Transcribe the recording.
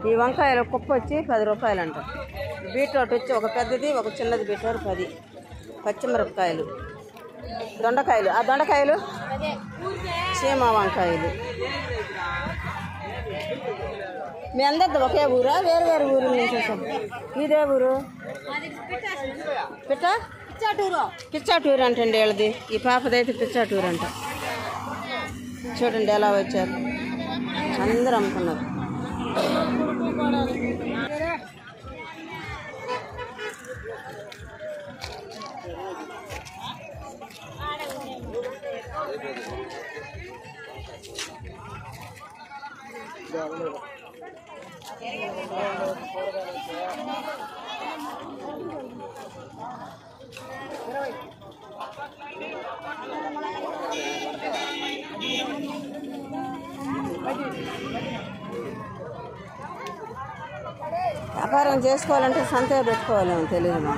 ఈ వంకాయల కుప్ప వచ్చి 10 రూపాయలు అంట. బీట్రూట్ వచ్చి ఒక పెద్దది ఒక చిన్నది బీట్రూట్ 10. పచ్చిమిరపకాయలు, దొండకాయలు, ఆ దొండకాయలు చీమ వంకాయలు. మీ అందరిది ఒకే ఊరా వేరు వేరు ఊరు నుంచి వచ్చాం? ఇదే ఊరు పిచ్చాటూరు అంటండి వీళ్ళది. ఈ పాపదైతే పిచ్చాటూరు అంట. చూడండి ఎలా వచ్చారు, అందరూ అమ్ముతున్నారు. వ్యాపారం చేసుకోవాలంటే సంతే పెట్టుకోవాలేమో తెలియదు.